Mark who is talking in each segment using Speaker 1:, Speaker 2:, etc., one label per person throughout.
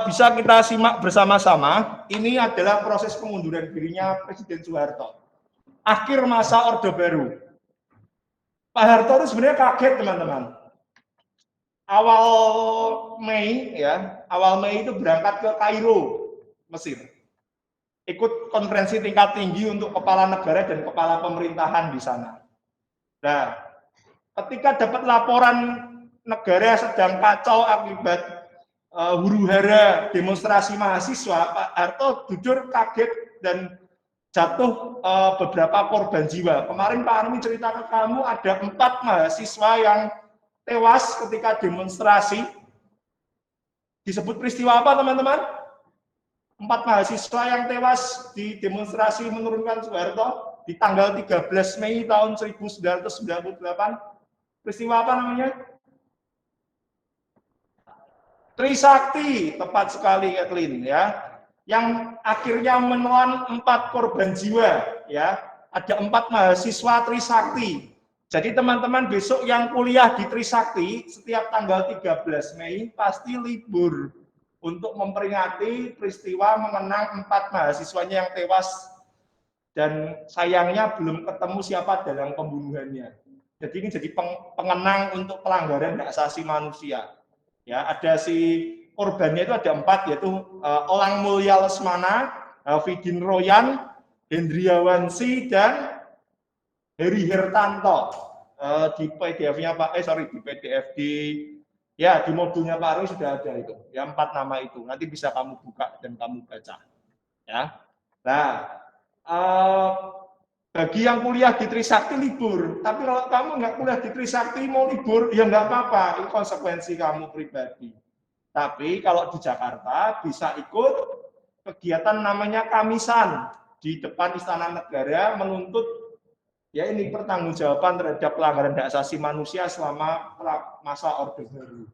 Speaker 1: bisa kita simak bersama-sama, ini adalah proses pengunduran dirinya Presiden Soeharto. Akhir masa Orde Baru. Pak Harto itu sebenarnya kaget, teman-teman. Awal Mei itu berangkat ke Kairo, Mesir. Ikut konferensi tingkat tinggi untuk kepala negara dan kepala pemerintahan di sana. Nah, ketika dapat laporan negara sedang kacau akibat huru-hara demonstrasi mahasiswa, Pak Harto jujur kaget dan jatuh beberapa korban jiwa. Kemarin Pak Armi cerita ke kamu ada 4 mahasiswa yang tewas ketika demonstrasi. Disebut peristiwa apa, teman-teman? 4 mahasiswa yang tewas di demonstrasi menurunkan Soeharto di tanggal 13 Mei tahun 1998. Peristiwa apa namanya? Trisakti, tepat sekali Kathleen ya. Yang akhirnya menelan 4 korban jiwa ya. Ada 4 mahasiswa Trisakti. Jadi teman-teman besok yang kuliah di Trisakti setiap tanggal 13 Mei pasti libur untuk memperingati peristiwa mengenang 4 mahasiswanya yang tewas dan sayangnya belum ketemu siapa dalam pembunuhannya. Jadi ini jadi pengenang untuk pelanggaran hak asasi manusia. Ya, ada si korbannya itu ada 4 yaitu Elang Mulya Lesmana, Hafidin Royan, Hendriawansi dan Heri Hertanto. Di PDF-nya Pak, di PDF di modulnya Pak Arwi sudah ada itu. Ya 4 nama itu. Nanti bisa kamu buka dan kamu baca. Ya. Nah, bagi yang kuliah di Trisakti libur, tapi kalau kamu nggak kuliah di Trisakti mau libur, ya nggak apa-apa, itu konsekuensi kamu pribadi. Tapi kalau di Jakarta bisa ikut kegiatan namanya Kamisan di depan Istana Negara menuntut ya ini pertanggungjawaban terhadap pelanggaran hak asasi manusia selama masa Orde Baru.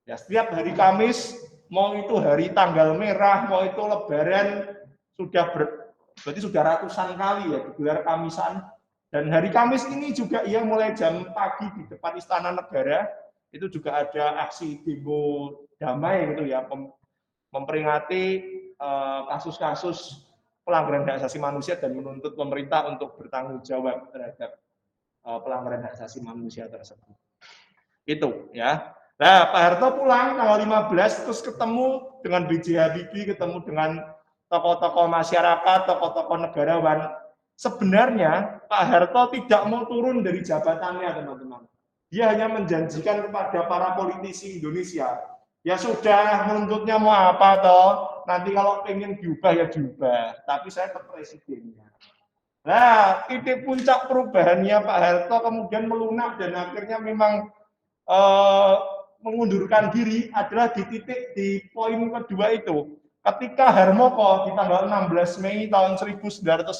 Speaker 1: Ya setiap hari Kamis, mau itu hari tanggal merah, mau itu Lebaran, berarti sudah ratusan kali ya digelar Kamisan. Dan hari Kamis ini juga ya mulai jam pagi di depan Istana Negara itu juga ada aksi demo damai gitu ya, memperingati kasus-kasus pelanggaran hak asasi manusia dan menuntut pemerintah untuk bertanggung jawab terhadap pelanggaran hak asasi manusia tersebut. Itu ya. Nah, Pak Harto pulang tanggal 15 terus ketemu dengan B.J. Habibie, ketemu dengan tokoh-tokoh masyarakat, tokoh-tokoh negarawan. Sebenarnya Pak Harto tidak mau turun dari jabatannya, teman-teman. Dia hanya menjanjikan kepada para politisi Indonesia, ya sudah, menuntutnya mau apa toh? Nanti kalau pengen diubah ya diubah, tapi saya ke presidennya. Nah, titik puncak perubahannya Pak Harto kemudian melunak dan akhirnya memang mengundurkan diri adalah di poin kedua itu. Ketika Harmoko di tanggal 16 Mei tahun 1998,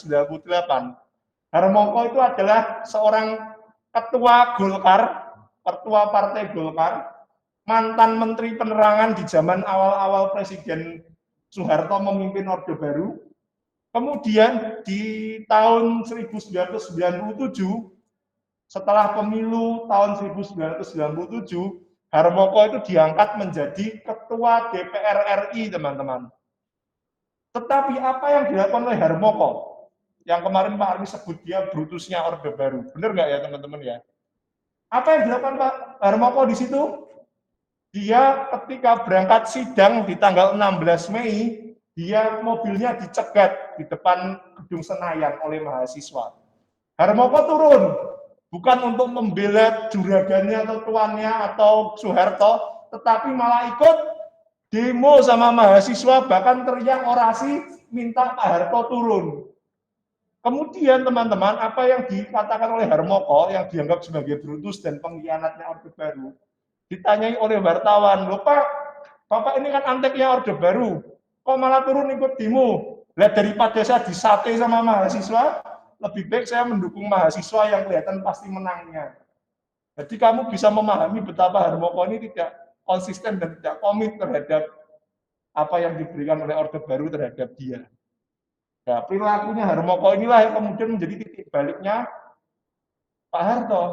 Speaker 1: Harmoko itu adalah seorang ketua Golkar, ketua Partai Golkar, mantan Menteri Penerangan di zaman awal-awal Presiden Soeharto memimpin Orde Baru. Kemudian di tahun 1997, setelah pemilu tahun 1997, Harmoko itu diangkat menjadi Ketua DPR RI, teman-teman. Tetapi apa yang dilakukan oleh Harmoko? Yang kemarin Pak Armi sebut dia Brutusnya Orde Baru. Benar nggak ya, teman-teman ya? Apa yang dilakukan Pak Harmoko di situ? Dia ketika berangkat sidang di tanggal 16 Mei, dia mobilnya dicegat di depan Gedung Senayan oleh mahasiswa. Harmoko turun, bukan untuk membela juragannya atau tuannya atau Soeharto, tetapi malah ikut demo sama mahasiswa, bahkan teriak orasi minta Pak Harto turun. Kemudian teman-teman, apa yang dikatakan oleh Harmoko yang dianggap sebagai Brutus dan pengkhianatnya Orde Baru, ditanyai oleh wartawan, loh Pak, Bapak ini kan anteknya Orde Baru, kok malah turun ikut demo? Lihat daripada saya disate sama mahasiswa, lebih baik saya mendukung mahasiswa yang kelihatan pasti menangnya. Jadi kamu bisa memahami betapa Harmoko ini tidak konsisten dan tidak komit terhadap apa yang diberikan oleh Orde Baru terhadap dia. Nah, perilakunya Harmoko inilah yang kemudian menjadi titik baliknya Pak Harto.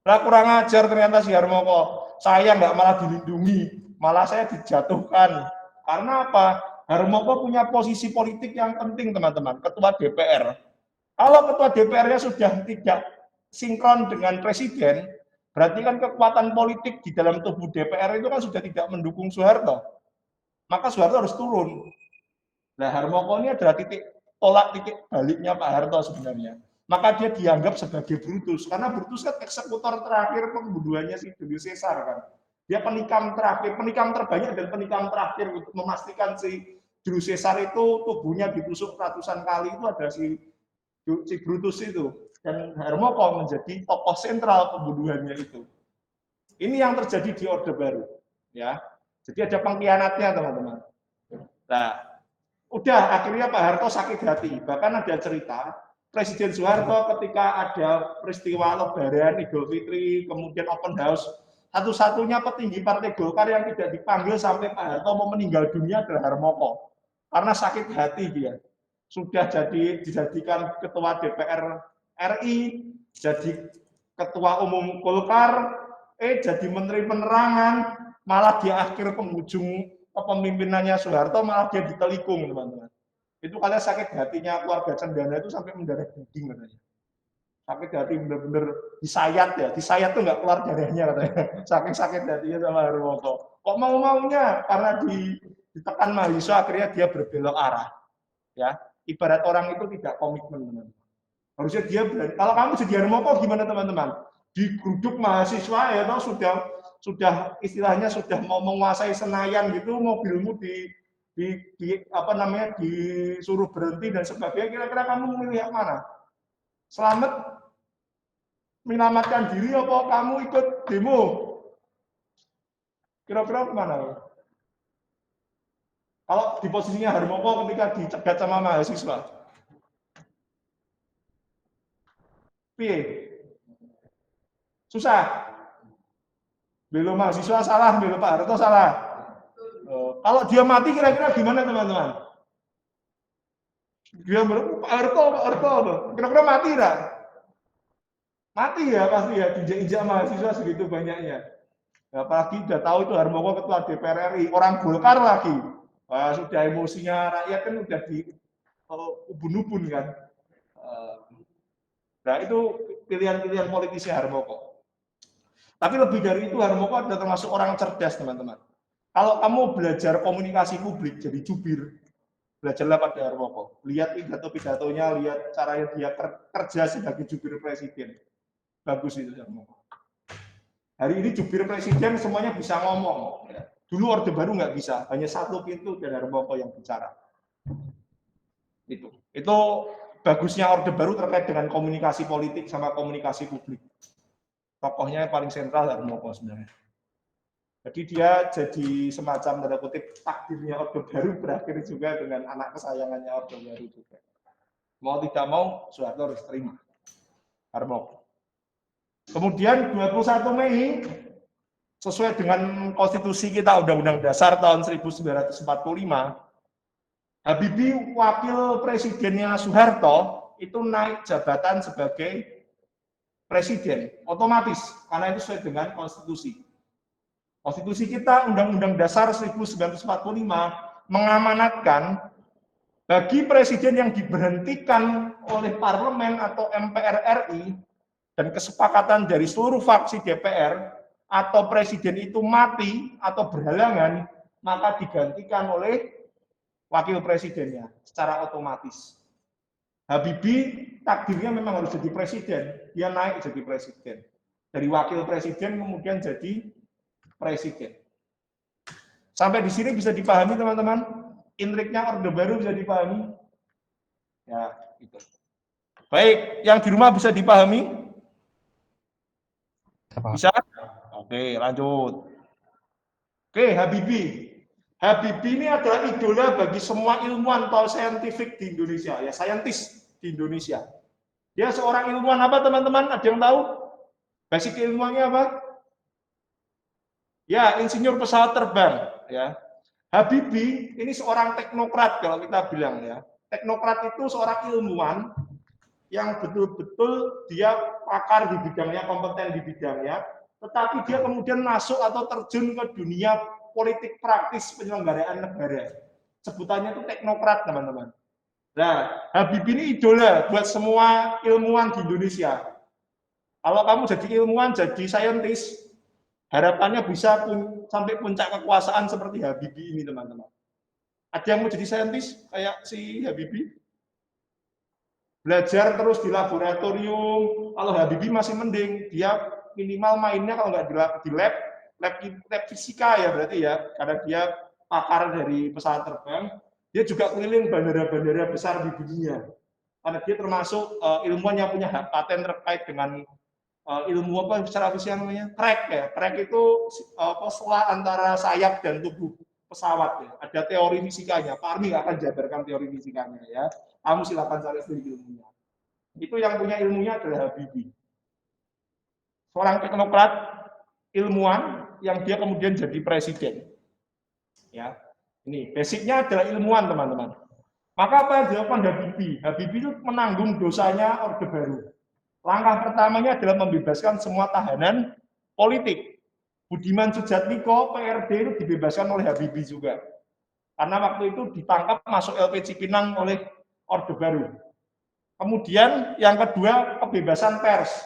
Speaker 1: Nah, kurang ajar ternyata si Harmoko. Saya nggak malah dilindungi. malah saya dijatuhkan. Karena apa? Harmoko punya posisi politik yang penting, teman-teman, ketua DPR. Kalau ketua DPR-nya sudah tidak sinkron dengan presiden, berarti kan kekuatan politik di dalam tubuh DPR itu kan sudah tidak mendukung Soeharto. Maka Soeharto harus turun. Nah, Harmoko ini adalah titik baliknya Pak Harto sebenarnya. Maka dia dianggap sebagai Brutus, karena Brutus kan eksekutor terakhir pembunuhannya si Julius Caesar kan. Dia penikam terakhir, penikam terbanyak dan penikam terakhir untuk memastikan si Julius Caesar itu tubuhnya ditusuk ratusan kali itu ada si Brutus itu. Dan Harmoko menjadi tokoh sentral pembunuhannya itu. Ini yang terjadi di Orde Baru, ya. Jadi ada pengkhianatnya, teman-teman. Nah, udah akhirnya Pak Harto sakit hati. Bahkan ada cerita Presiden Soeharto ketika ada peristiwa Lebaran, Idul Fitri, kemudian open house, satu-satunya petinggi Partai Golkar yang tidak dipanggil sampai Pak Harto mau meninggal dunia adalah Harmoko. Karena sakit hati dia. Sudah dijadikan ketua DPR RI, jadi ketua umum Golkar, jadi menteri penerangan, malah di akhir penghujung kepemimpinannya Soeharto malah dia ditelikung, teman-teman. Itu karena sakit hatinya keluarga Cendana itu sampai mendarah daging katanya. Sakit hati bener-bener disayat ya, disayat tuh nggak keluar darahnya katanya. Saking sakit hatinya sama Harmoko. Kok mau-maunya karena ditekan mahasiswa akhirnya dia berbelok arah. Ya, ibarat orang itu tidak komitmen, teman-teman. Harusnya dia berani. Kalau kamu jadi Harmoko gimana, teman-teman? Digeruduk mahasiswa ya toh sudah istilahnya sudah mau menguasai Senayan gitu, mobilmu apa namanya disuruh berhenti dan sebagainya. Kira-kira kamu memilih yang mana? Selamat menyelamatkan diri apa kamu ikut demo? Kira-kira mana? Kalau di posisinya Harmoko ketika dicegat sama mahasiswa, piye? Susah. Belo mahasiswa salah, belo Pak Harto salah. Kalau dia mati kira-kira gimana, teman-teman? Dia bilang, Pak Harto, kira-kira mati enggak? Mati ya pasti ya, diinjak-injak mahasiswa segitu banyaknya. Ya, apalagi udah tahu itu Harmoko ketua DPR RI, orang Golkar lagi. Wah, sudah emosinya rakyat kan udah di ubun-ubun kan. Nah itu pilihan-pilihan politisi Harmoko. Tapi lebih dari itu Harmoko adalah termasuk orang cerdas, teman-teman. Kalau kamu belajar komunikasi publik jadi jubir, belajarlah pada Harmoko. Lihat pidato-pidatonya, lihat caranya dia kerja sebagai jubir presiden. Bagus itu Harmoko. Hari ini jubir presiden semuanya bisa ngomong. Dulu Orde Baru nggak bisa, hanya satu pintu dan Harmoko yang bicara. Itu bagusnya Orde Baru terkait dengan komunikasi politik sama komunikasi publik. Tokohnya yang paling sentral Harmoko sebenarnya. Jadi dia jadi semacam tanda kutip takdirnya Orde Baru berakhir juga dengan anak kesayangannya Orde Baru juga. Mau tidak mau Soeharto harus terima Harmoko. Kemudian 21 Mei sesuai dengan konstitusi kita Undang-Undang Dasar tahun 1945, Habibie wakil presidennya Soeharto itu naik jabatan sebagai presiden otomatis karena itu sesuai dengan konstitusi. Konstitusi kita Undang-Undang Dasar 1945 mengamanatkan bagi presiden yang diberhentikan oleh parlemen atau MPR RI dan kesepakatan dari seluruh fraksi DPR atau presiden itu mati atau berhalangan, maka digantikan oleh wakil presidennya secara otomatis. Habibie takdirnya memang harus jadi presiden, dia naik jadi presiden. Dari wakil presiden kemudian jadi presiden. Sampai di sini bisa dipahami, teman-teman? Intriknya Orde Baru bisa dipahami? Ya, itu. Baik, yang di rumah bisa dipahami? Bisa? Oke, lanjut. Oke, Habibie. Habibie ini adalah idola bagi semua ilmuwan atau saintifik di Indonesia, ya saintis di Indonesia. Dia seorang ilmuwan apa, teman-teman? Ada yang tahu? Basic ilmuannya apa? Ya, insinyur pesawat terbang, ya. Habibie ini seorang teknokrat kalau kita bilang ya. Teknokrat itu seorang ilmuwan yang betul-betul dia pakar di bidangnya, kompeten di bidangnya, tetapi dia kemudian masuk atau terjun ke dunia politik praktis penyelenggaraan negara. Sebutannya itu teknokrat, teman-teman. Nah, Habibie ini idola buat semua ilmuwan di Indonesia. Kalau kamu jadi ilmuwan, jadi saintis, harapannya bisa sampai puncak kekuasaan seperti Habibie ini, teman-teman. Ada yang mau jadi saintis kayak si Habibie? Belajar terus di laboratorium. Kalau Habibie masih mending, dia minimal mainnya kalau nggak di lab fisika ya berarti ya, karena dia pakar dari pesawat terbang. Dia juga keliling bandara-bandara besar di dunia. Karena dia termasuk ilmuwan yang punya hak paten terkait dengan ilmu apa secara fisika namanya? Crack ya. Crack itu selah antara sayap dan tubuh pesawat ya. Ada teori fisikanya. Pak Armi akan jabarkan teori fisikanya ya. Kamu silakan cari sendiri ilmunya. Itu yang punya ilmunya adalah Habibie. Seorang teknokrat, ilmuwan yang dia kemudian jadi presiden. Ya. Ini basicnya adalah ilmuwan, teman-teman. Maka apa yang dilakukan Habibie? Habibie itu menanggung dosanya Orde Baru. Langkah pertamanya adalah membebaskan semua tahanan politik. Budiman Sujatmiko, PRD itu dibebaskan oleh Habibie juga. Karena waktu itu ditangkap masuk LP Cipinang oleh Orde Baru. Kemudian yang kedua, kebebasan pers.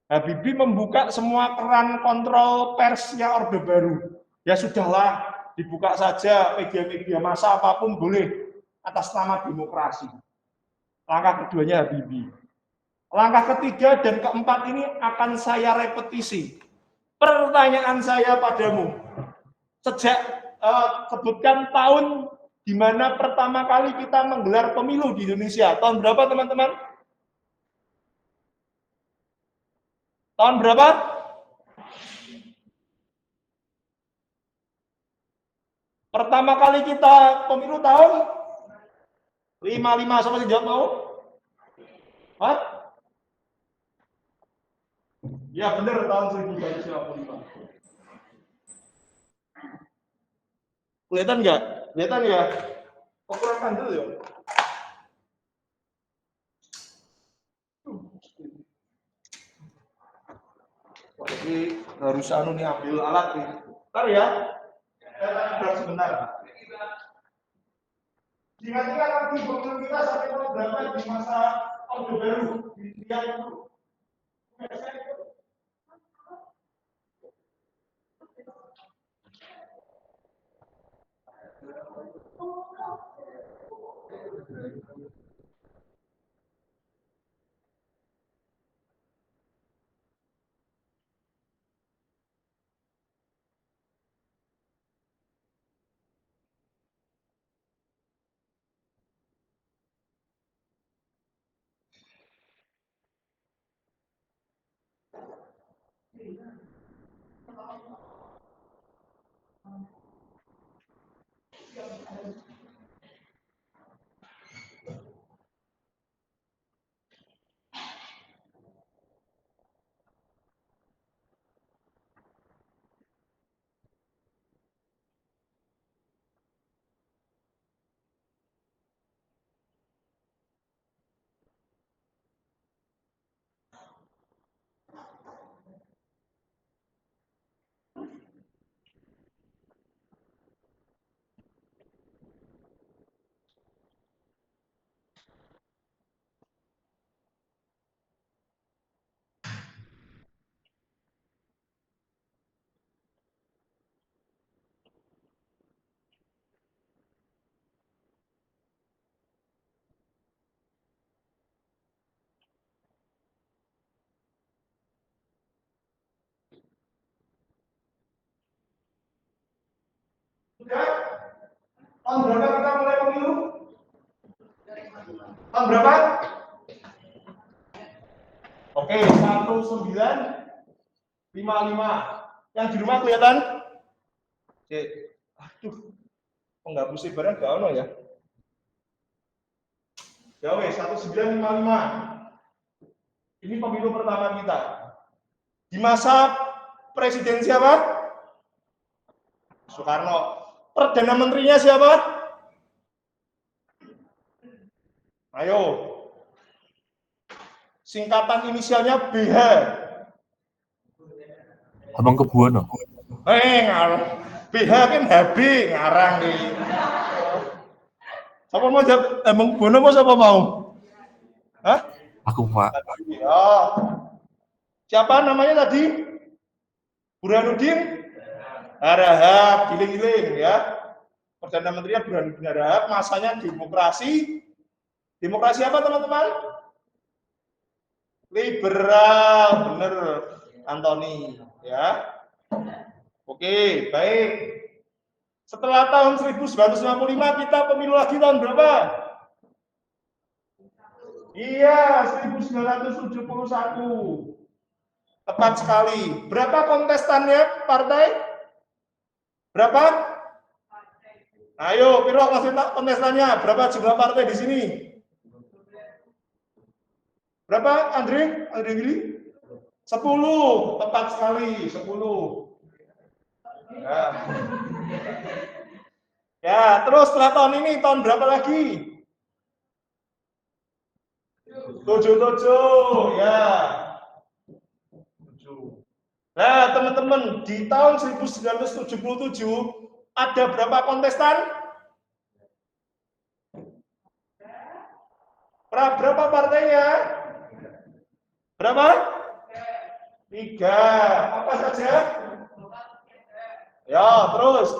Speaker 1: Habibie membuka semua keran kontrol persnya Orde Baru. Ya sudahlah, dibuka saja media-media massa apapun boleh atas nama demokrasi. Langkah keduanya Habibie. Langkah ketiga dan keempat ini akan saya repetisi. Pertanyaan saya padamu, sejak sebutkan tahun di mana pertama kali kita menggelar pemilu di Indonesia. Tahun berapa, teman-teman? Tahun berapa? Pertama kali kita pemilu tahun 55. Siapa sih jawab mau? Hah? Ya benar, tahun 1955. Kelihatan nggak? Kelihatan ya? Kurangkan dulu ya. Jadi harus nih ambil alat nih. Bentar ya. Saya sebentar. Ingat-ingat lagi pemilu kita sampai tahun berapa di masa Orde Baru di India itu. Sudah? Tahun berapa kita mulai pemilu? Tahun berapa? Oke, 1955. Yang di rumah kelihatan? Oke. Aduh, penghapusnya barang gak ono ya. Ya wes, 1955. Ini pemilu pertama kita. Di masa presiden siapa? Soekarno. Perdana Menterinya siapa? Ayo. Singkatan inisialnya BH.
Speaker 2: Hamengkubuwono.
Speaker 1: Ngaruh. BH kan HB ngarang nih. Siapa mau jawab? Emang Bono mau siapa mau? Hah?
Speaker 2: Aku, Pak.
Speaker 1: Ya. Siapa namanya tadi? Burhanuddin Harahap, giling-giling ya. Perdana Menterinya Burhanuddin Harahap, masanya demokrasi. Demokrasi apa teman-teman? Liberal, bener Anthony ya. Oke, baik. Setelah tahun 1955 kita pemilu lagi tahun berapa? Iya, 1971. Tepat sekali. Berapa kontestannya partai? Berapa? Ayo, Piro masih tak kontestannya. Berapa jumlah partai di sini? Berapa, Andre? Andre Gili? 10. Tepat sekali, 10. Ya. Ya, terus setelah tahun ini, tahun berapa lagi? 77, ya. 7. Nah, teman-teman, di tahun 1977 ada berapa kontestan? Berapa partainya? Berapa? 3. Apa saja? Ya, terus.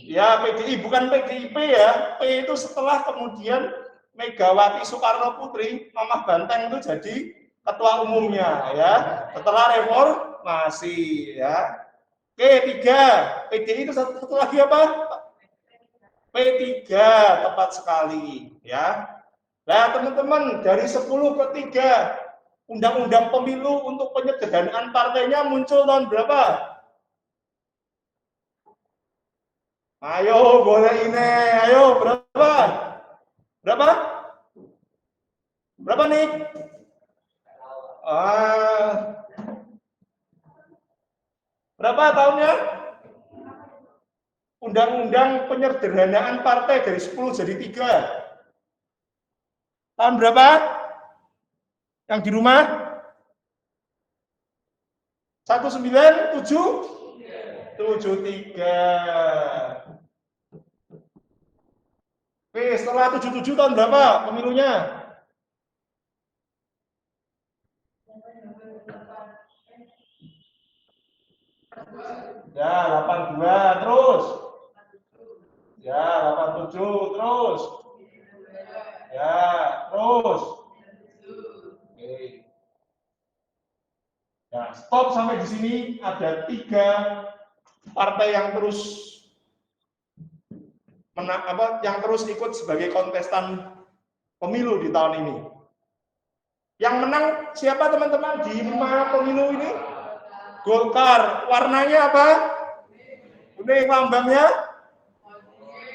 Speaker 1: Ya, PDI, bukan PDIP ya. P itu setelah kemudian Megawati Soekarno Putri, Mamah Banteng itu jadi ketua umumnya ya. Setelah reformasi ya. Oke, 3. PDI itu satu lagi apa? P3, tepat sekali ya. Nah, teman-teman, dari 10 ke 3, Undang-Undang Pemilu untuk penyederhanaan partainya muncul tahun berapa? Ayo, boleh ini. Ayo, berapa? Berapa? Berapa nih? Berapa tahunnya? Undang-Undang penyederhanaan partai dari 10 jadi 3. Tahun berapa? Yang di rumah? 1973. Oke, setelah 77 tahun berapa pemilunya? Ya, 82 terus. Ya, 87 terus. Ya, terus. Oke. Nah, stop sampai di sini. Ada 3 partai yang terus yang terus ikut sebagai kontestan pemilu di tahun ini. Yang menang siapa teman-teman di 5 pemilu ini? Golkar. Warnanya apa? Kuning, lambangnya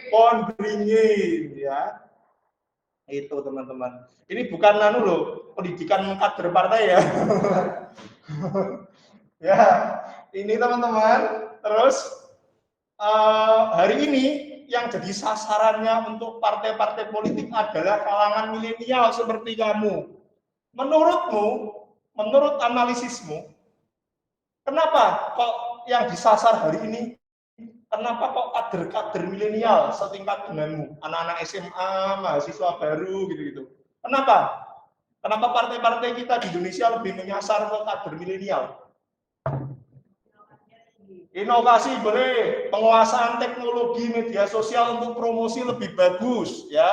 Speaker 1: pohon beringin ya. Itu teman-teman. Ini bukan pendidikan kader partai ya. Ya, ini teman-teman. Terus hari ini yang jadi sasarannya untuk partai-partai politik adalah kalangan milenial seperti kamu. Menurutmu, menurut analisismu, kenapa kok yang disasar hari ini? Kenapa kok kader-kader milenial setingkat denganmu, anak-anak SMA, mahasiswa baru gitu-gitu? Kenapa? Kenapa partai-partai kita di Indonesia lebih menyasar ke kader milenial? Inovasi boleh, penguasaan teknologi media sosial untuk promosi lebih bagus ya.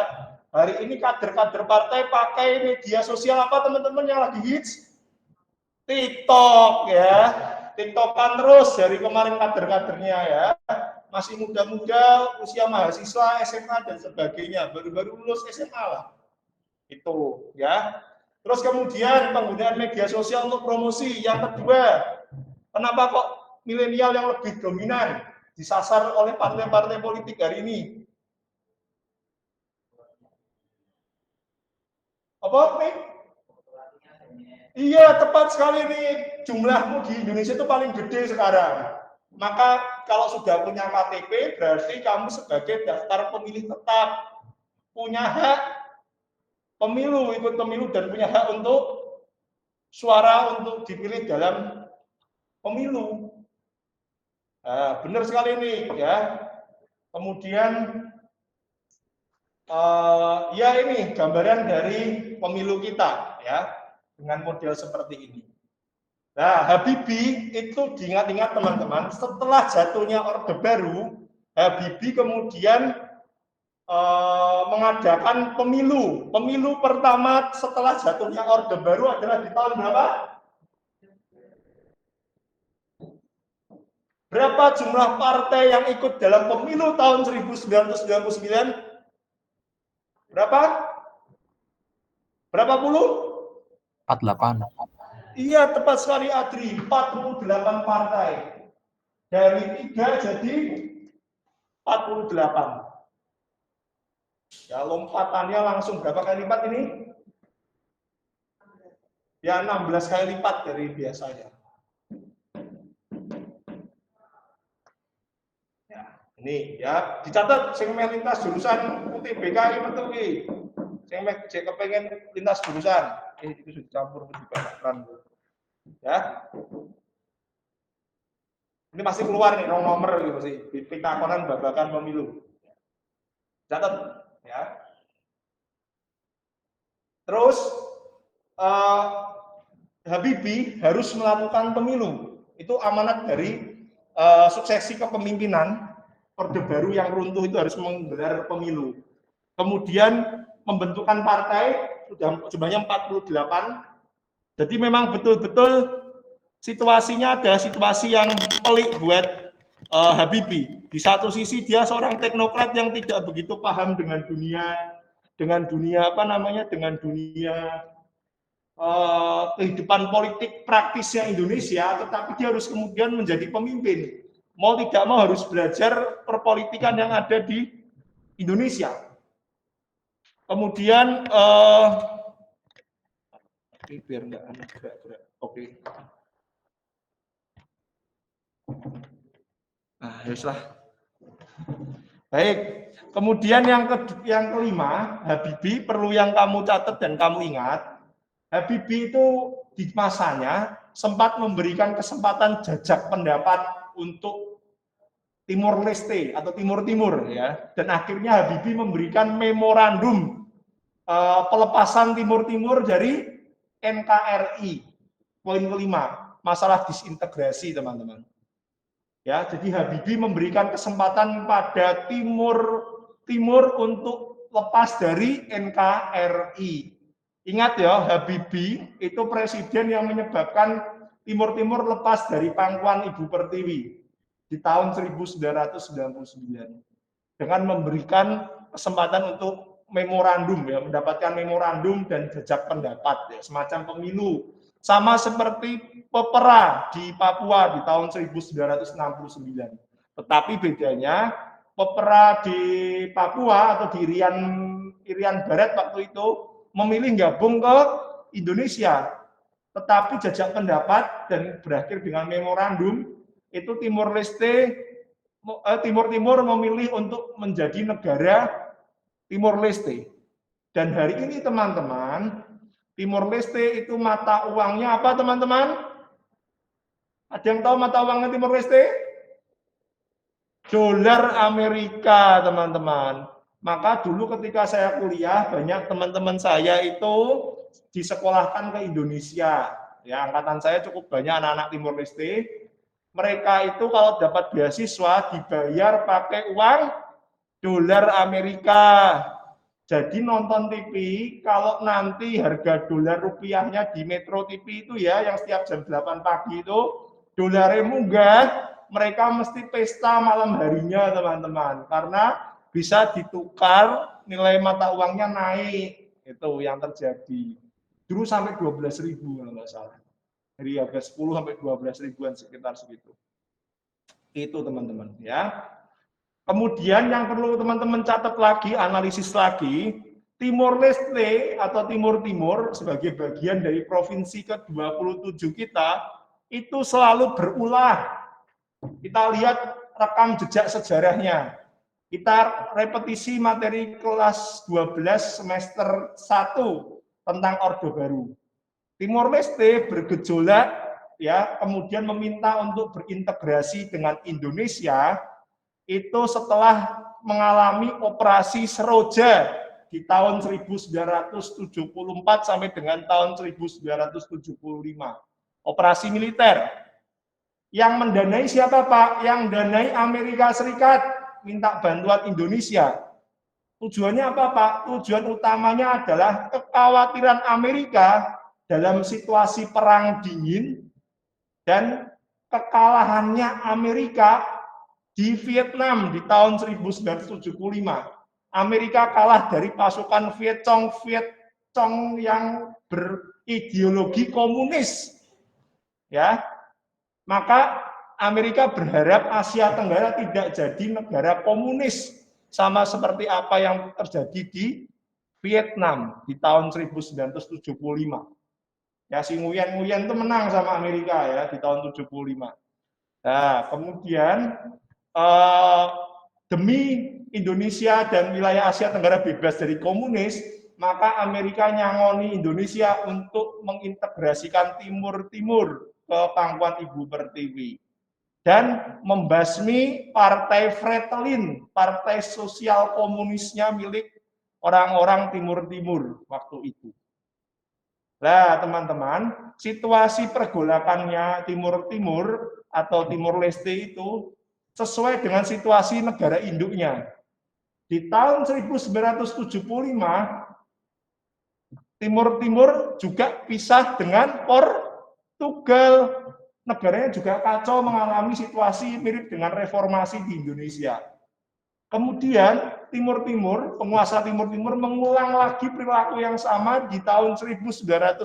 Speaker 1: Hari ini kader-kader partai pakai media sosial apa teman-teman yang lagi hits? TikTok ya. TikTokan terus dari kemarin kader-kadernya ya. Masih muda-muda, usia mahasiswa, SMA dan sebagainya, baru-baru lulus SMA lah. Itu ya. Terus kemudian penggunaan media sosial untuk promosi. Yang kedua, kenapa kok milenial yang lebih dominan disasar oleh partai-partai politik hari ini? Apa nih? Iya, tepat sekali nih. Jumlahmu di Indonesia itu paling gede sekarang. Maka kalau sudah punya KTP, berarti kamu sebagai daftar pemilih tetap. Punya hak pemilu, ikut pemilu, dan punya hak untuk suara untuk dipilih dalam pemilu. Benar sekali ini ya. Kemudian ya ini gambaran dari pemilu kita ya dengan model seperti ini. Nah, Habibie itu diingat-ingat teman-teman, setelah jatuhnya Orde Baru, Habibie kemudian mengadakan pemilu. Pemilu pertama setelah jatuhnya Orde Baru adalah di tahun berapa? Berapa jumlah partai yang ikut dalam pemilu tahun 1999? Berapa? Berapa puluh?
Speaker 2: 48.
Speaker 1: Iya, tepat sekali Adri, 48 partai. Dari 3 jadi 48. Ya, lompatannya langsung berapa kali lipat ini? Ya, 16 kali lipat dari biasanya. Ya, ini ya, dicatat sing lintas jurusan UTBK metu iki. Sing kepengen lintas jurusan. Itu sudah campur juga ya. Ini pasti keluar nih nomor gitu sih. Pitakonan babakan pemilu. Catat ya. Terus Habibie harus melakukan pemilu. Itu amanat dari suksesi kepemimpinan Orde Baru yang runtuh itu harus menggelar pemilu. Kemudian membentukkan partai sudah jumlahnya 48. Jadi memang betul-betul situasinya ada situasi yang pelik buat Habibie. Di satu sisi dia seorang teknokrat yang tidak begitu paham dengan dunia apa namanya, dengan dunia kehidupan politik praktisnya Indonesia, tetapi dia harus kemudian menjadi pemimpin. Mau tidak mau harus belajar perpolitikan yang ada di Indonesia. Kemudian biar nggak gerak-gerak. Oke. Nah, haruslah. Baik. Kemudian yang kelima, Habibie perlu yang kamu catat dan kamu ingat. Habibie itu di masanya sempat memberikan kesempatan jajak pendapat untuk Timur Leste atau Timur Timur ya, dan akhirnya Habibie memberikan memorandum pelepasan Timur Timur dari NKRI. Poin kelima, masalah disintegrasi teman-teman. Ya, jadi Habibie memberikan kesempatan pada Timur untuk lepas dari NKRI. Ingat ya, Habibie itu presiden yang menyebabkan Timur Timur lepas dari pangkuan Ibu Pertiwi di tahun 1999 dengan memberikan kesempatan untuk memorandum ya, mendapatkan memorandum dan jajak pendapat ya, semacam pemilu. Sama seperti Pepera di Papua di tahun 1969. Tetapi bedanya Pepera di Papua atau di Irian Barat waktu itu memilih gabung ke Indonesia. Tetapi jajak pendapat dan berakhir dengan memorandum itu Timur Timur memilih untuk menjadi negara Timur Leste. Dan hari ini teman-teman, Timur Leste itu mata uangnya apa teman-teman? Ada yang tahu mata uangnya Timur Leste? Dolar Amerika teman-teman. Maka dulu ketika saya kuliah, banyak teman-teman saya itu disekolahkan ke Indonesia. Ya, angkatan saya cukup banyak anak-anak Timur Leste. Mereka itu kalau dapat beasiswa dibayar pakai uang dolar Amerika. Jadi nonton TV, kalau nanti harga dolar rupiahnya di Metro TV itu ya, yang setiap jam 8 pagi itu, dolarnya munggah, mereka mesti pesta malam harinya teman-teman. Karena bisa ditukar, nilai mata uangnya naik. Itu yang terjadi. Dulu sampai 12.000 kalau nggak salah. Dari harga 10 sampai 12 ribuan sekitar segitu. Itu teman-teman ya. Kemudian yang perlu teman-teman catat lagi, analisis lagi, Timor Leste atau Timur Timur sebagai bagian dari provinsi ke-27 kita itu selalu berulah. Kita lihat rekam jejak sejarahnya. Kita repetisi materi kelas 12 semester 1 tentang Orde Baru. Timor Leste bergejolak ya kemudian meminta untuk berintegrasi dengan Indonesia itu setelah mengalami operasi Seroja di tahun 1974 sampai dengan tahun 1975. Operasi militer. Yang mendanai siapa, Pak? Yang mendanai Amerika Serikat, minta bantuan Indonesia. Tujuannya apa, Pak? Tujuan utamanya adalah kekhawatiran Amerika dalam situasi perang dingin dan kekalahannya Amerika di Vietnam di tahun 1975. Amerika kalah dari pasukan Viet Cong yang berideologi komunis. Ya. Maka Amerika berharap Asia Tenggara tidak jadi negara komunis sama seperti apa yang terjadi di Vietnam di tahun 1975. Ya, si Nguyen itu menang sama Amerika ya di tahun 75. Nah, kemudian demi Indonesia dan wilayah Asia Tenggara bebas dari komunis, maka Amerika nyangoni Indonesia untuk mengintegrasikan Timur-Timur ke pangkuan Ibu Pertiwi dan membasmi Partai Fretilin, Partai Sosial Komunisnya milik orang-orang Timur-Timur waktu itu. Nah, teman-teman, situasi pergolakannya Timur-Timur atau Timur Leste itu sesuai dengan situasi negara induknya. Di tahun 1975, Timur-Timur juga pisah dengan Portugal. Negaranya juga kacau, mengalami situasi mirip dengan reformasi di Indonesia. Kemudian Timur-Timur, penguasa Timur-Timur mengulang lagi perilaku yang sama di tahun 1999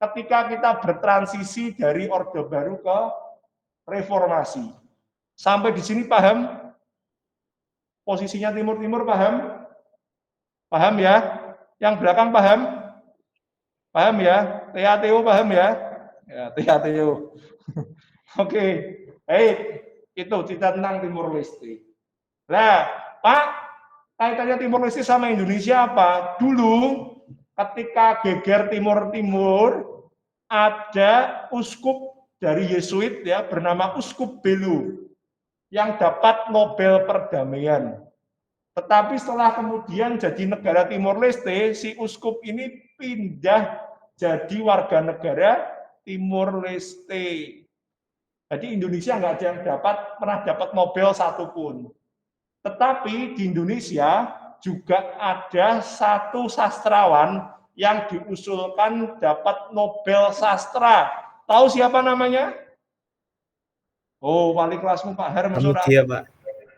Speaker 1: ketika kita bertransisi dari Orde Baru ke reformasi. Sampai di sini paham? Posisinya Timur-Timur paham? Paham ya? Yang belakang paham? Paham ya? TATO paham ya? Ya, TATO. Oke, baik. Itu cerita tentang Timur Leste. Nah, Pak, kaitannya Timur Leste sama Indonesia apa? Dulu, ketika geger Timur-Timur, ada uskup dari Yesuit ya bernama Uskup Belo yang dapat Nobel Perdamaian. Tetapi setelah kemudian jadi negara Timor Leste, si uskup ini pindah jadi warga negara Timor Leste. Jadi Indonesia nggak ada yang pernah dapat Nobel satupun. Tetapi di Indonesia juga ada satu sastrawan yang diusulkan dapat Nobel Sastra. Tahu siapa namanya? Oh, wali kelasmu Pak Har,
Speaker 3: Pramudia, Pak.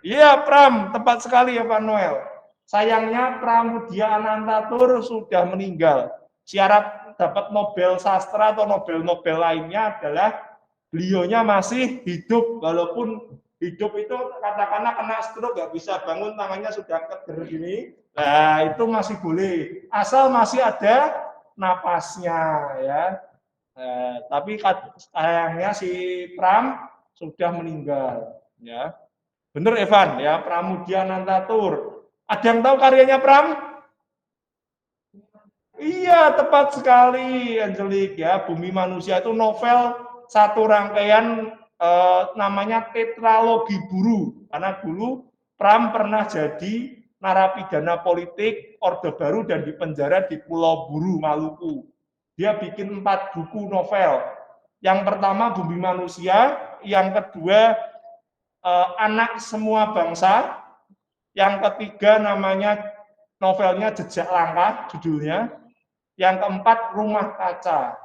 Speaker 1: Iya, Pram, tepat sekali ya Pak Noel. Sayangnya Pramudia Anantatur sudah meninggal. Syarat dapat Nobel Sastra atau Nobel-Nobel lainnya adalah beliaunya masih hidup, walaupun hidup itu katakanlah kena stroke, nggak bisa bangun, tangannya sudah keder gini. Nah, itu masih boleh, asal masih ada napasnya ya. Tapi sayangnya si Pram sudah meninggal ya. Bener Evan ya, Pramudia Anantatur. Ada yang tahu karyanya Pram? Iya, tepat sekali Angelique ya. Bumi Manusia itu novel satu rangkaian namanya Tetralogi Buru. Karena dulu Pram pernah jadi narapidana politik Orde Baru dan dipenjara di Pulau Buru, Maluku. Dia bikin 4 buku novel. Yang pertama Bumi Manusia, yang kedua Anak Semua Bangsa, yang ketiga namanya novelnya Jejak Langkah judulnya, yang keempat Rumah Kaca.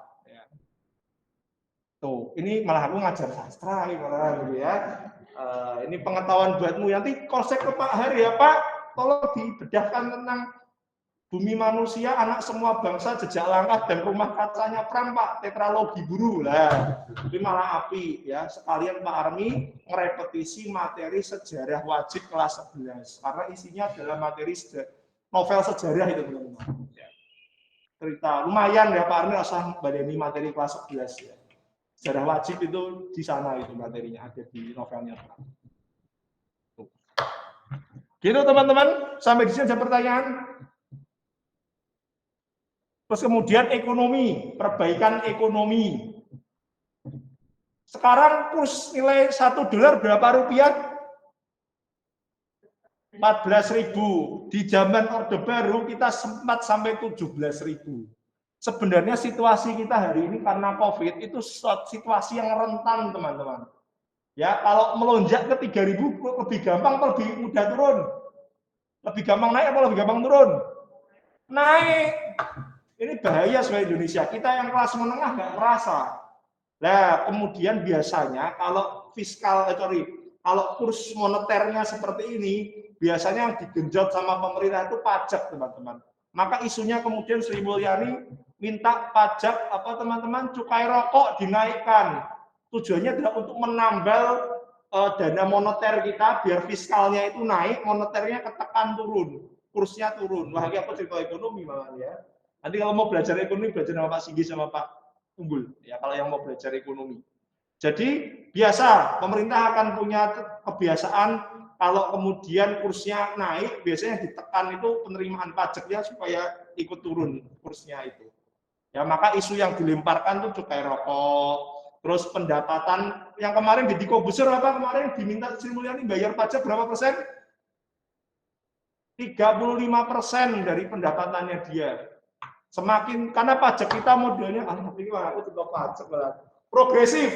Speaker 1: Tuh, ini malah aku ngajar sastra nih gitu ya. Ini pengetahuan buatmu. Nanti konsep ke Pak Hari ya Pak, tolong dibedahkan tentang Bumi Manusia, Anak Semua Bangsa, Jejak Langkah, dan Rumah Kacanya Pram Pak, Tetralogi Buru lah. Ini malah api ya. Sekalian Pak Armi ngerepetisi materi sejarah wajib kelas 11 karena isinya adalah materi novel sejarah itu teman-teman. Ya. Cerita lumayan ya Pak Armi asal badani materi kelas 11 ya. Sejarah wajib itu di sana itu materinya ada di novelnya Pak. Gitu teman-teman, sampai di sini ada pertanyaan. Terus kemudian ekonomi, perbaikan ekonomi. Sekarang kurs nilai 1 dolar berapa rupiah? 14.000. Di zaman Orde Baru kita sempat sampai 17.000. Sebenarnya situasi kita hari ini karena COVID itu situasi yang rentan, teman-teman. Ya, kalau melonjak ke 3.000 lebih gampang atau lebih mudah turun? Lebih gampang naik atau lebih gampang turun? Naik. Ini bahaya sebagai Indonesia. Kita yang kelas menengah nggak merasa. Nah, kemudian biasanya kalau kalau kurs moneternya seperti ini, biasanya yang digenjot sama pemerintah itu pajak, teman-teman. Maka isunya kemudian Sri Mulyani minta pajak apa teman-teman, cukai rokok dinaikkan. Tujuannya adalah untuk menambal dana moneter kita biar fiskalnya itu naik, moneternya ketekan turun, kursnya turun. Wah, ini aku cerita ekonomi malah ya. Nanti kalau mau belajar ekonomi, belajar sama Pak Singgi sama Pak Unggul ya, kalau yang mau belajar ekonomi. Jadi biasa pemerintah akan punya kebiasaan kalau kemudian kursnya naik, biasanya ditekan itu penerimaan pajaknya supaya ikut turun kursnya itu. Ya, maka isu yang dilemparkan tuh cukai rokok, terus pendapatan yang kemarin di Dikobusur apa kemarin diminta Sri Mulyani bayar pajak berapa persen? 35% dari pendapatannya dia. Semakin karena pajak kita modelnya ini aku tidak pajak progresif.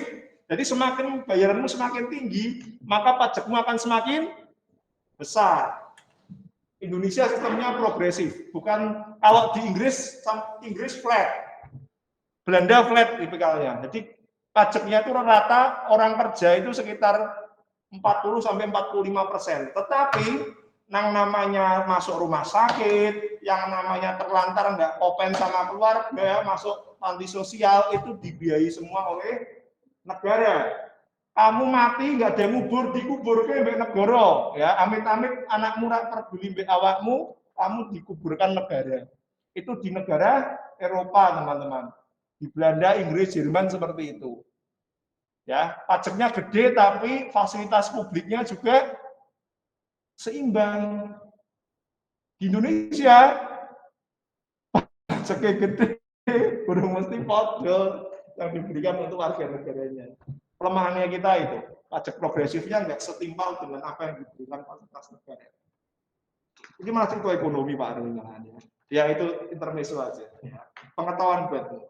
Speaker 1: Jadi semakin bayaranmu semakin tinggi, maka pajakmu akan semakin besar. Indonesia sistemnya progresif, bukan kalau di Inggris flat, Belanda flat tipikalnya. Jadi pajaknya itu rata orang kerja itu sekitar 40 sampai 45%. Tetapi yang namanya masuk rumah sakit, yang namanya terlantar nggak open sama keluarga, masuk panti sosial itu dibiayai semua oleh negara. Kamu mati nggak ada ngubur, dikuburkan mbak negara, ya amit-amit anakmu rak peduli mbak awakmu, kamu dikuburkan negara. Itu di negara Eropa, teman-teman. Di Belanda, Inggris, Jerman seperti itu. Ya, pajaknya gede tapi fasilitas publiknya juga seimbang. Di Indonesia pajaknya gede, belum mesti podo yang diberikan untuk warga negaranya. Kelemahannya kita itu, pajak progresifnya nggak setimpal dengan apa yang diberikan fasilitas negara. Ini malah cerita ekonomi Pak Arwin. Ya itu intermezzo aja. Pengetahuan buatmu.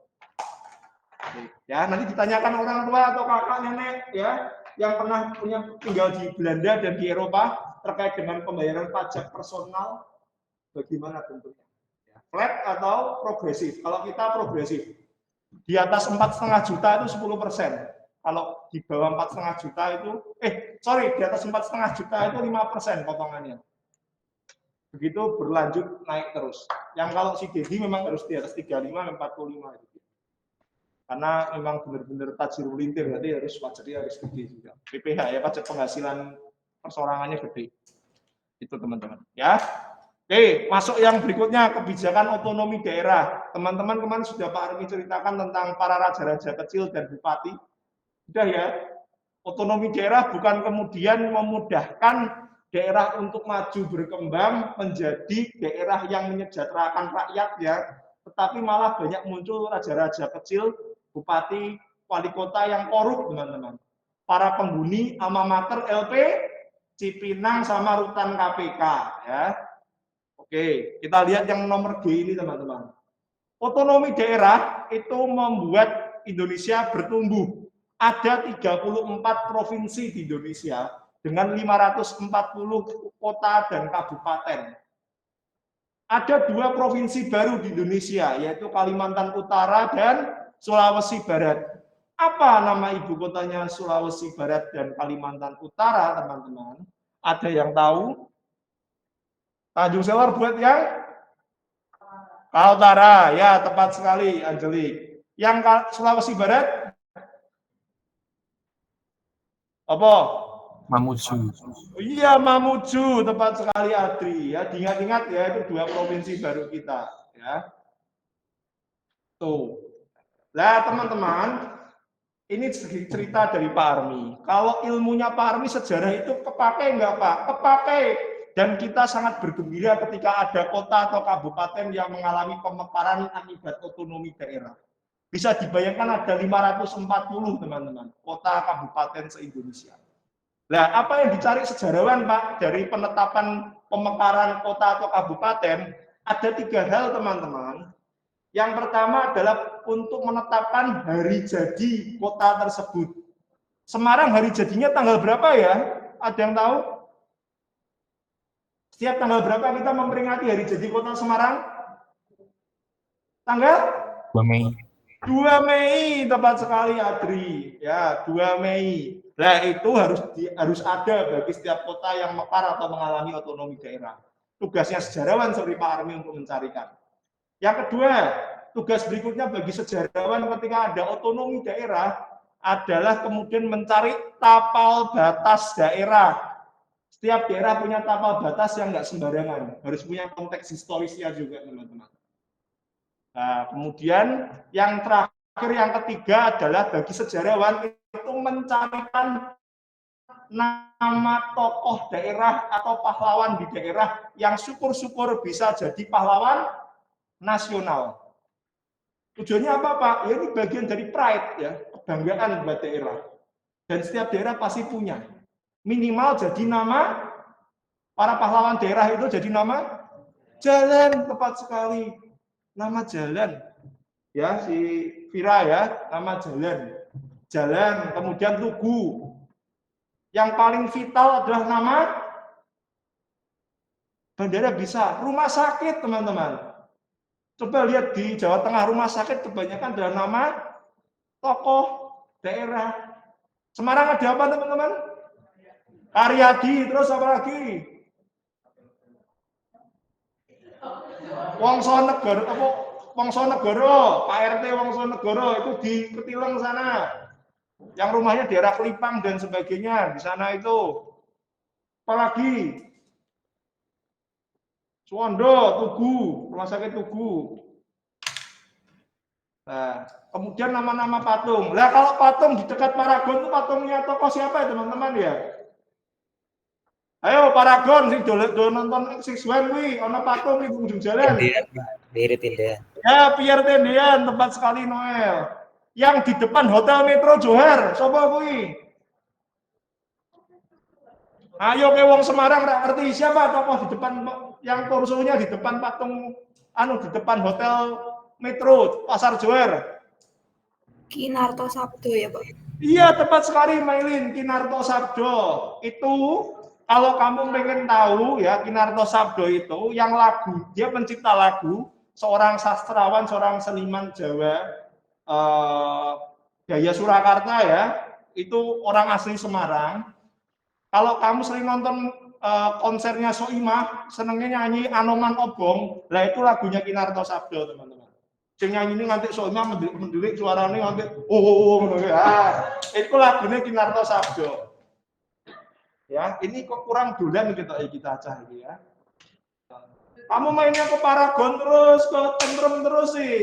Speaker 1: Ya, nanti ditanyakan orang tua atau kakak nenek ya yang pernah tinggal di Belanda dan di Eropa terkait dengan pembayaran pajak personal bagaimana tentunya. Ya, flat atau progresif. Kalau kita progresif di atas 4,5 juta itu 10%. Kalau di bawah 4,5 juta itu di atas 4,5 juta itu 5% potongannya. Begitu berlanjut naik terus. Yang kalau si Dedi memang harus di atas 35 dan 45 gitu. Karena memang benar-benar tajir melintir, jadi harus pajaknya harus gede juga. PPH ya, pajak penghasilan persorangannya gede. Itu teman-teman. Ya. Oke, masuk yang berikutnya, kebijakan otonomi daerah. Teman-teman kemarin sudah Pak Armi ceritakan tentang para raja-raja kecil dan bupati. Sudah ya, otonomi daerah bukan kemudian memudahkan daerah untuk maju berkembang menjadi daerah yang menyejahterakan rakyat ya, tetapi malah banyak muncul raja-raja kecil, bupati, wali kota yang korup, teman-teman. Para penghuni alma mater LP, Cipinang sama Rutan KPK ya. Oke, kita lihat yang nomor G ini, teman-teman. Otonomi daerah itu membuat Indonesia bertumbuh. Ada 34 provinsi di Indonesia dengan 540 kota dan kabupaten. Ada 2 provinsi baru di Indonesia, yaitu Kalimantan Utara dan Sulawesi Barat. Apa nama ibu kotanya Sulawesi Barat dan Kalimantan Utara, teman-teman? Ada yang tahu? Tanjung Selor buat yang Kaltara, ya tepat sekali, Angelik. Yang Sulawesi Barat? Apa?
Speaker 2: Mamuju.
Speaker 1: Iya, Mamuju, tepat sekali Adri. Ya, diingat-ingat ya, itu 2 provinsi baru kita. Ya. Tuh. Nah, teman-teman, ini cerita dari Pak Armi. Kalau ilmunya Pak Armi sejarah itu kepake nggak Pak? Kepake. Dan kita sangat bergembira ketika ada kota atau kabupaten yang mengalami pemekaran akibat otonomi daerah. Bisa dibayangkan ada 540 teman-teman, kota kabupaten se-Indonesia. Nah, apa yang dicari sejarawan Pak dari penetapan pemekaran kota atau kabupaten? Ada 3 hal teman-teman. Yang pertama adalah untuk menetapkan hari jadi kota tersebut. Semarang hari jadinya tanggal berapa ya? Ada yang tahu? Setiap tanggal berapa kita memperingati hari jadi kota Semarang? Tanggal
Speaker 2: 2 Mei.
Speaker 1: 2 Mei, tepat sekali Adri. Ya, 2 Mei. Nah, itu harus ada bagi setiap kota yang mekar atau mengalami otonomi daerah. Tugasnya sejarawan sorry Pak Armi untuk mencarikan. Yang kedua, tugas berikutnya bagi sejarawan ketika ada otonomi daerah adalah kemudian mencari tapal batas daerah. Setiap daerah punya tapal batas yang nggak sembarangan, harus punya konteks historisnya juga teman-teman. Nah, kemudian yang terakhir, yang ketiga adalah bagi sejarawan itu mencarikan nama tokoh daerah atau pahlawan di daerah yang syukur-syukur bisa jadi pahlawan nasional. Tujuannya apa Pak? Ya ini bagian dari pride ya, kebanggaan buat daerah. Dan setiap daerah pasti punya. Minimal jadi nama para pahlawan daerah itu jadi nama jalan, tepat sekali. Nama jalan. Ya, si Vira ya, nama jalan. Jalan, kemudian tugu. Yang paling vital adalah nama bandara bisa, rumah sakit teman-teman. Coba lihat di Jawa Tengah, rumah sakit kebanyakan adalah nama tokoh daerah. Semarang ada apa teman-teman? Karyadi, terus apa lagi? Wongsonegoro, apa? Wongsonegoro, Pak RT Wongsonegoro itu di Ketileng sana. Yang rumahnya daerah Kelipang dan sebagainya di sana itu. Apalagi Suwondo, Tugu, rumah sakit Tugu. Nah, kemudian nama-nama patung. Nah, kalau patung di dekat Paragon itu patungnya tokoh siapa ya teman-teman ya? Ayo Paragon sing do nonton siswan kuwi ana patung di ujung jalan.
Speaker 3: Tendean, Pak. Diri tendean.
Speaker 1: Ya, Pierre Tendean, tepat sekali Noel. Yang di depan Hotel Metro Johar, sapa kuwi? Ayo ke wong Semarang ra ngerti siapa tokoh di depan yang torsonya di depan patung di depan Hotel Metro Pasar Johar.
Speaker 4: Kinarto Sabdo ya Pak?
Speaker 1: Iya, tepat sekali Mailin, Kinarto Sabdo. Itu kalau kamu pengen tahu ya, Kinarto Sabdo itu yang lagu, dia pencipta lagu, seorang sastrawan, seorang seniman Jawa, Gaya Surakarta ya, itu orang asli Semarang. Kalau kamu sering nonton konsernya Soimah, senengnya nyanyi Anoman Obong, lah itu lagunya Kinarto Sabdo teman-teman. Sing nyanyi ini nanti Soimah mendelik suaranya nanti itu lagunya Kinarto Sabdo. Ya, ini kok kurang dolan kita acah ini ya. Kamu mainnya ke Paragon terus, ke Tentrem terus sih.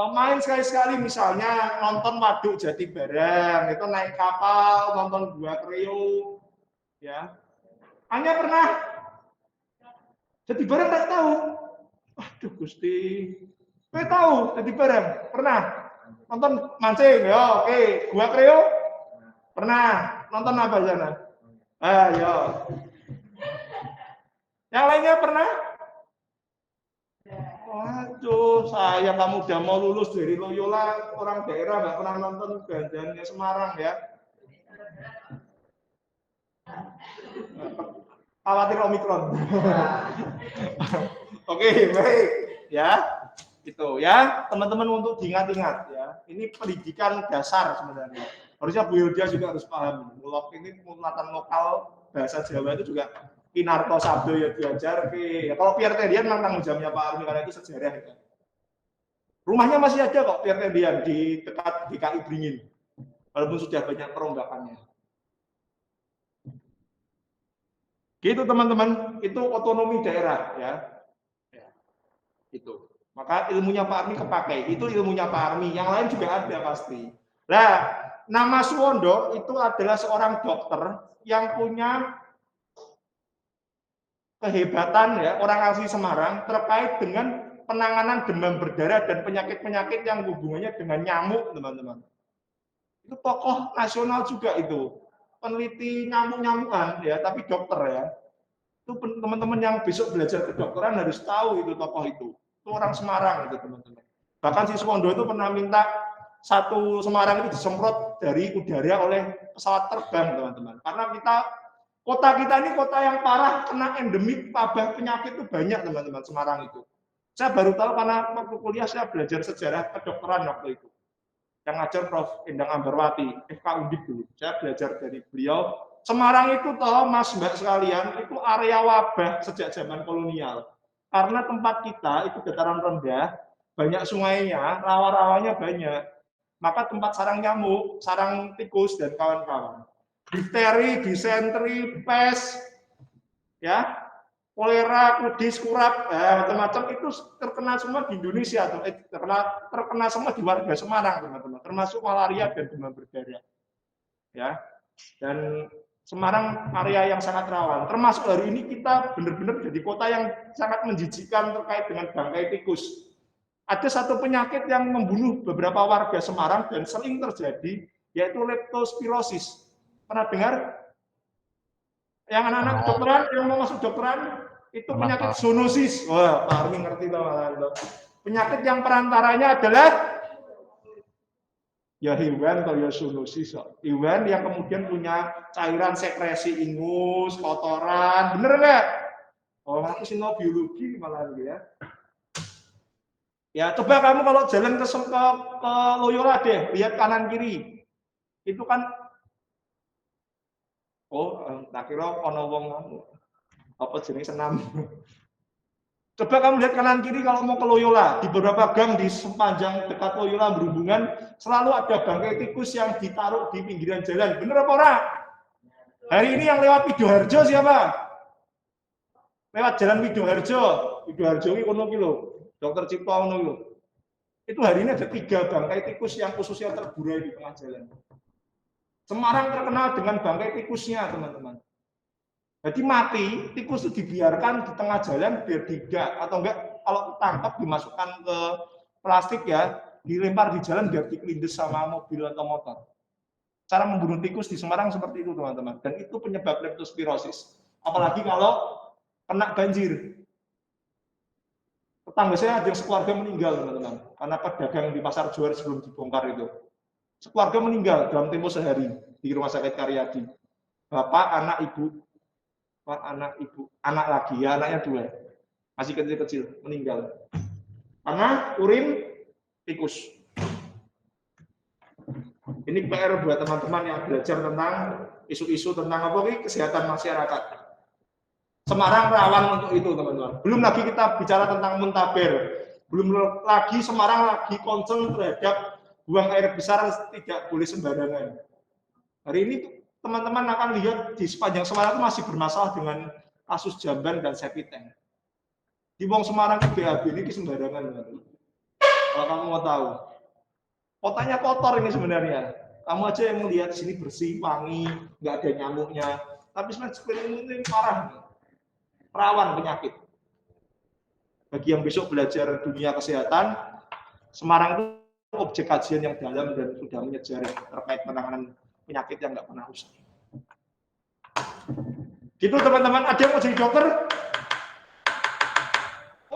Speaker 1: Main sekali-sekali misalnya nonton Waduk Jati Barang, itu naik kapal, nonton Gua Kreo, ya. Anya pernah Jati Barang nggak tahu? Aduh Gusti, kowe tahu Jati Barang? Pernah nonton mancing? Ya, oke. Gua Kreo? Pernah nonton apa sana? Ayo. Yang lainnya pernah? Waduh, saya kamu udah mau lulus dari Loyola, orang daerah nggak pernah nonton gandannya Semarang ya. Khawatir Omikron. Oke, baik ya. Itu ya, teman-teman untuk diingat-ingat ya. Ini pendidikan dasar sebenarnya. Harusnya Bu Hilda juga harus paham. Mulok ini penguatan lokal bahasa Jawa itu juga Kinarto Sabdo ya diajar ke. Ya, kalau Pierre Tendian memang tanggung jawabnya Pak Armi karena itu sejarah ya. Rumahnya masih ada kok Pierre Tendian di dekat DKI Beringin. Walaupun sudah banyak perombakannya. Gitu teman-teman, itu otonomi daerah ya. Itu. Maka ilmunya Pak Armi kepakai. Itu ilmunya Pak Armi. Yang lain juga ada pasti. Nah, nama Suwondo itu adalah seorang dokter yang punya kehebatan ya, orang asli Semarang terkait dengan penanganan demam berdarah dan penyakit-penyakit yang hubungannya dengan nyamuk, teman-teman. Itu tokoh nasional juga itu. Peneliti nyamuk-nyamukan ya, tapi dokter ya. Itu teman-teman yang besok belajar kedokteran harus tahu itu tokoh itu. Itu orang Semarang itu, teman-teman. Bahkan si Suwondo itu pernah minta satu Semarang itu disemprot dari udara oleh pesawat terbang, teman-teman. Karena kota kita ini kota yang parah kena endemik wabah penyakit itu banyak, teman-teman, Semarang itu. Saya baru tahu karena waktu kuliah saya belajar sejarah kedokteran waktu itu. Yang ngajar Prof. Endang Ambarwati, FK Undip dulu. Saya belajar dari beliau. Semarang itu toh, Mas Mbak sekalian, itu area wabah sejak zaman kolonial. Karena tempat kita itu dataran rendah, banyak sungainya, rawa-rawanya banyak. Maka tempat sarang nyamuk, sarang tikus dan kawan-kawan. Difteri, disentri, pes, ya, kolera, kudis, kurap, macam-macam itu terkena semua di Indonesia, terkena semua di warga Semarang, teman-teman, termasuk malaria dan demam berdarah. Ya, dan Semarang area yang sangat rawan. Termasuk hari ini kita benar-benar jadi kota yang sangat menjijikkan terkait dengan bangkai tikus. Ada satu penyakit yang membunuh beberapa warga Semarang dan sering terjadi, yaitu leptospirosis. Pernah dengar? Yang anak-anak dokteran, yang mau masuk dokteran, itu penyakit zoonosis. Wah, Pak Armi ngerti teman-teman. Penyakit yang perantaranya adalah ya hewan atau ya zoonosis. Hewan yang kemudian punya cairan sekresi ingus, kotoran. Bener nggak? Oh, aku sih biologi malah ya. Ya, coba kamu kalau jalan ke Loyola deh, lihat kanan kiri. Itu kan tak kira ono wong apa jenis senam. Coba kamu lihat kanan kiri kalau mau ke Loyola, di beberapa gang di sepanjang dekat Loyola berhubungan selalu ada bangkai tikus yang ditaruh di pinggiran jalan. Bener apa ora? Hari ini yang lewat Widoharjo siapa? Lewat jalan Widoharjo. Widoharjo ini kono ki lho. Dokter Cipto ono lho. Itu hari ini ada 3 bangkai tikus yang khususnya terburai di tengah jalan. Semarang terkenal dengan bangkai tikusnya, teman-teman. Jadi mati, tikus itu dibiarkan di tengah jalan biar didak, atau enggak kalau ditangkap dimasukkan ke plastik ya, dilempar di jalan biar dikelindes sama mobil atau motor. Cara membunuh tikus di Semarang seperti itu, teman-teman. Dan itu penyebab leptospirosis. Apalagi kalau kena banjir. Tetangga saya ada yang sekeluarga meninggal, teman-teman, karena pedagang di Pasar Johar sebelum dibongkar itu. Sekeluarga meninggal dalam tempo sehari di Rumah Sakit Karyadi. Bapak, anak, ibu, anak lagi, ya anaknya 2, masih kecil-kecil, meninggal. Karena urin tikus. Ini PR buat teman-teman yang belajar tentang isu-isu tentang kesehatan masyarakat. Semarang rawan untuk itu, teman-teman. Belum lagi kita bicara tentang muntaber. Belum lagi Semarang lagi concern terhadap buang air besar tidak boleh sembarangan. Hari ini teman-teman akan lihat di sepanjang Semarang itu masih bermasalah dengan kasus jamban dan septic tank. Di Wong Semarang itu BAB ini sembarangan, teman-teman. Kalau kamu mau tahu. Kotanya kotor ini sebenarnya. Kamu aja yang melihat sini bersih, wangi, nggak ada nyamuknya. Tapi sebenarnya ini parah. Rawan penyakit. Bagi yang besok belajar dunia kesehatan, Semarang itu objek kajian yang dalam dan sudah menyejarah terkait penanganan penyakit yang nggak pernah usai. Gitu teman-teman, ada yang mau jadi dokter?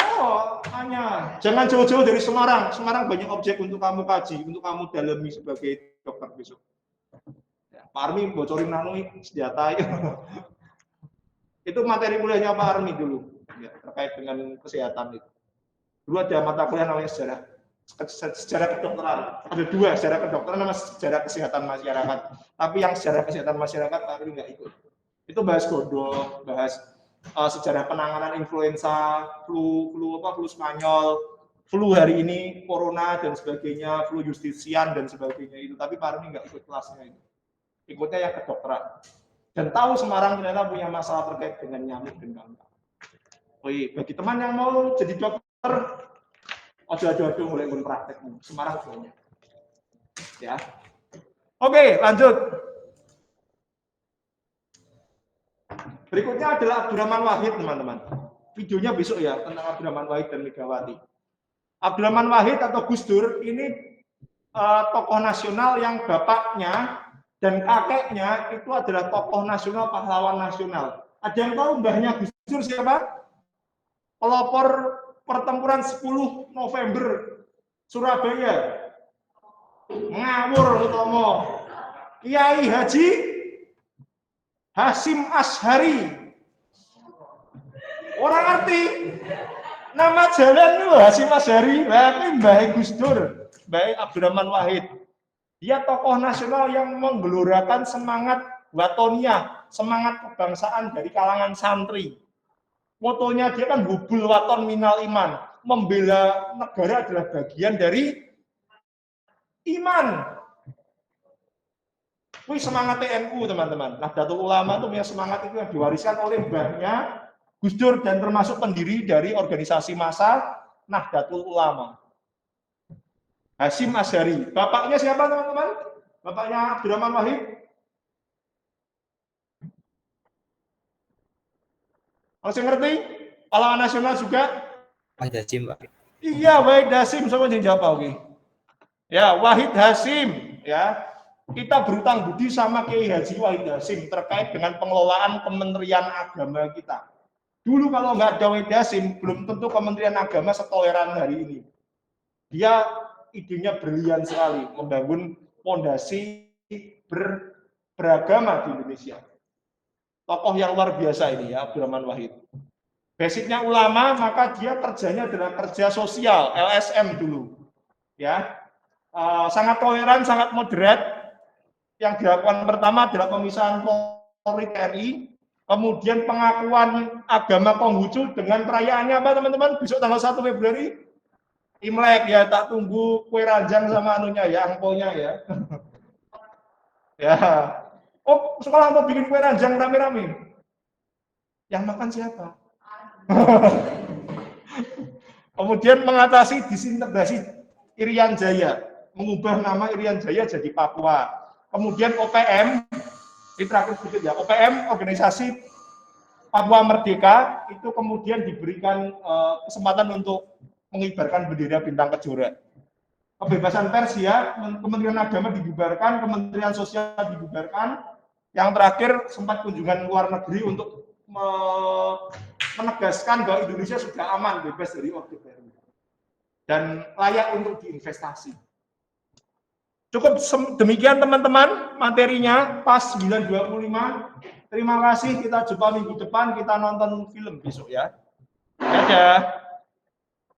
Speaker 1: Oh, tanya. Jangan jauh-jauh dari Semarang. Semarang banyak objek untuk kamu kaji, untuk kamu dalami sebagai dokter besok. Ya, Pak Armi bocorin nano senjata. Itu materi kuliahnya Pak Armi dulu, ya, terkait dengan kesehatan itu. Dulu ada mata kuliah namanya sejarah kedokteran. Ada 2, sejarah kedokteran sama sejarah kesehatan masyarakat. Tapi yang sejarah kesehatan masyarakat Pak Armi nggak ikut. Itu bahas godok, bahas sejarah penanganan influenza, flu Spanyol, flu hari ini, corona dan sebagainya, flu justisian dan sebagainya itu. Tapi Pak Armi nggak ikut kelasnya itu. Ikutnya yang kedokteran. Dan tahu Semarang ternyata punya masalah terkait dengan nyamuk dan kawan-kawan. Bagi teman yang mau jadi dokter, ojo-ojo mulai praktekmu. Semarang banyak. Ya. Oke, lanjut. Berikutnya adalah Abdurrahman Wahid, teman-teman. Videonya besok ya tentang Abdurrahman Wahid dan Megawati. Abdurrahman Wahid atau Gus Dur ini tokoh nasional yang bapaknya dan kakeknya itu adalah tokoh nasional, pahlawan nasional. Ada yang tahu mbahnya Gus Dur siapa? Pelopor pertempuran 10 November Surabaya. Ngawur utomo. Kiai Haji Hasyim Asy'ari. Orang ngerti nama jalan itu Hasyim Asy'ari, tapi Mbah Gus Dur, Mbah Abdurrahman Wahid. Dia tokoh nasional yang menggelorakan semangat watonia, semangat kebangsaan dari kalangan santri. Motonya dia kan hubul waton minal iman, membela negara adalah bagian dari iman. Wih, semangat TNU teman-teman. Nahdlatul Ulama itu punya semangat itu yang diwariskan oleh mbahnya Gus Dur dan termasuk pendiri dari organisasi massa Nahdlatul Ulama. Hasyim Asy'ari. Bapaknya siapa teman-teman? Bapaknya Abdurrahman Wahid. Masih ngerti? Pahlawan nasional juga?
Speaker 3: Wahid Hasyim, Pak.
Speaker 1: Iya, Wahid Hasyim. Sama yang jawab, oke. Ya, Wahid Hasyim. Ya, kita berutang budi sama Kiai Haji Wahid Hasyim terkait dengan pengelolaan Kementerian Agama kita. Dulu kalau nggak ada Wahid Hasyim, belum tentu Kementerian Agama setoleran hari ini. Dia idenya brilian sekali, membangun fondasi beragama di Indonesia. Tokoh yang luar biasa ini ya, Abdurrahman Wahid. Basicnya ulama, maka dia kerjanya adalah kerja sosial, LSM dulu. Ya, sangat toleran, sangat moderat. Yang dilakukan pertama adalah pemisahan Polri TNI, kemudian pengakuan agama Konghucu dengan perayaannya apa teman-teman? Besok tanggal 1 Februari, Imlek ya, tak tunggu kue ranjang sama anunya ya, angponya ya. Ya. Oh, sekolah mau bikin kue ranjang rame-rame. Yang makan siapa? Kemudian mengatasi disintegrasi Irian Jaya, mengubah nama Irian Jaya jadi Papua. Kemudian OPM, di terakhir sedikit ya, OPM, Organisasi Papua Merdeka, itu kemudian diberikan kesempatan untuk mengibarkan bendera bintang kejora. Kebebasan pers ya, Kementerian Agama dibubarkan, Kementerian Sosial dibubarkan. Yang terakhir sempat kunjungan luar negeri untuk menegaskan bahwa Indonesia sudah aman, bebas dari Orde Baru. Dan layak untuk diinvestasi. Cukup demikian teman-teman materinya pas 9.25. Terima kasih, kita jumpa minggu depan, kita nonton film besok ya. Dadah.